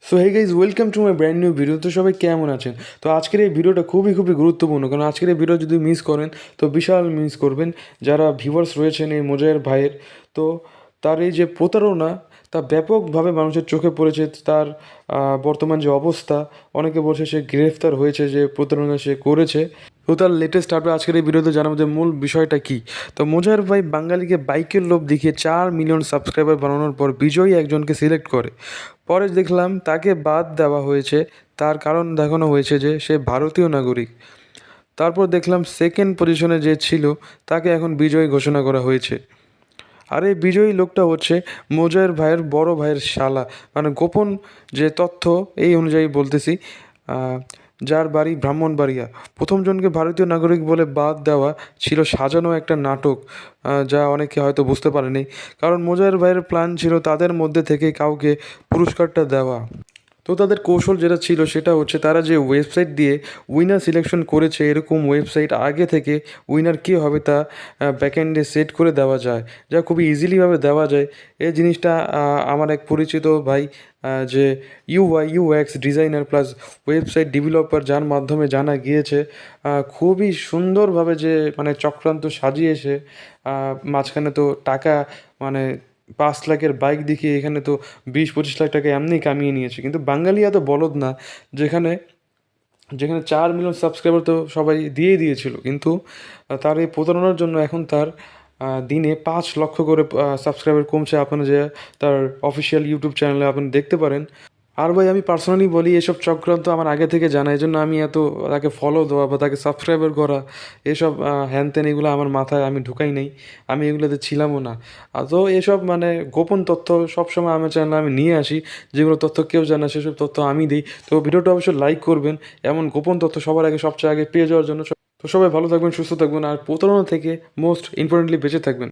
So hey guys welcome to my brand new video. তো সবাই কেমন আছেন? তো আজকের এই ভিডিওটা খুবই গুরুত্বপূর্ণ, কারণ আজকের এই ভিডিও যদি মিস করেন তো বিশাল মিস করবেন। যারা ভিউয়ার্স রয়েছেন এই মোজায়ের ভাইয়ের, তো তার এই যে প্রতারণা তা ব্যাপকভাবে মানুষের চোখে পড়েছে। তার বর্তমান যে অবস্থা, অনেকে বলছে সে গ্রেফতার হয়েছে যে প্রতারণা সে করেছে। তো তার লেটেস্ট আপডেট আজকের এই ভিডিওতে জানাবো যে মূল বিষয়টা কী। তো মোজায়ের ভাই বাঙালিকে বাইকের লোভ দেখিয়ে 4 মিলিয়ন সাবস্ক্রাইবার বানানোর পর বিজয়ী একজনকে সিলেক্ট করে। পরে দেখলাম তাকে বাদ দেওয়া হয়েছে, তার কারণ দেখানো হয়েছে যে সে ভারতীয় নাগরিক। তারপর দেখলাম সেকেন্ড পজিশনে যে ছিল তাকে এখন বিজয়ী ঘোষণা করা হয়েছে। আর এই বিজয়ী লোকটা হচ্ছে মোজায়ের ভাইয়ের বড় ভাইয়ের শালা, মানে গোপন যে তথ্য এই অনুযায়ী বলতেছি, যার বাড়ি ব্রাহ্মণবাড়িয়া। প্রথমজনকে ভারতীয় নাগরিক বলে বাদ দেওয়া ছিল সাজানো একটা নাটক, যা অনেকে হয়তো বুঝতে পারেনি। কারণ মোজায়ের ভাইয়ের প্ল্যান ছিল তাদের মধ্যে থেকে কাউকে পুরস্কারটা দেওয়া। তো তাদের কৌশল যেটা ছিল সেটা হচ্ছে, তারা যে ওয়েবসাইট দিয়ে উইনার সিলেকশন করেছে, এরকম ওয়েবসাইট আগে থেকে উইনার কে হবে তা ব্যাকএন্ডে সেট করে দেওয়া যায়, যা খুবই ইজিলিভাবে দেওয়া যায়। এই জিনিসটা আমার এক পরিচিত ভাই, যে UX designer plus website developer, যার মাধ্যমে জানা গিয়েছে খুবই সুন্দরভাবে যে মানে চক্রান্ত সাজিয়েছে। মাঝখানে তো টাকা, মানে 5 লাখের বাইক দেখিয়ে এখানে তো 20-25 লাখ টাকা এমনিই কামিয়ে নিয়েছে। কিন্তু বাঙালি এত বলদ না, যেখানে যেখানে 4 মিলিয়ন সাবস্ক্রাইবার তো সবাই দিয়েই দিয়েছিল, কিন্তু তার এই প্রতারণার জন্য এখন তার দিনে 5 লক্ষ করে সাবস্ক্রাইবার কমছে। আপনারা যে তার অফিসিয়াল ইউটিউব চ্যানেলে আপনি দেখতে পারেন। আর ভাই আমি পার্সোনালি বলি, এসব চক্রান্ত আমার আগে থেকে জানা, এই জন্য আমি এত তাকে ফলো দেওয়া বা তাকে সাবস্ক্রাইবার করা, এসব হ্যান ত্যান এগুলো আমার মাথায় আমি ঢুকাই নাই। আমি এগুলোতে ছিলামও না। তো এসব মানে গোপন তথ্য সবসময় আমার চ্যানেলে আমি নিয়ে আসি, যেগুলো তথ্য কেউ জানে না সেসব তথ্য আমি দিই। তো ভিডিওটা অবশ্যই লাইক করবেন এমন গোপন তথ্য সবার আগে, সবচেয়ে আগে পেয়ে যাওয়ার জন্য। তো সবাই ভালো থাকবেন, সুস্থ থাকবেন, আর প্রতারণা থেকে মোস্ট ইম্পর্টেন্টলি বেঁচে থাকবেন।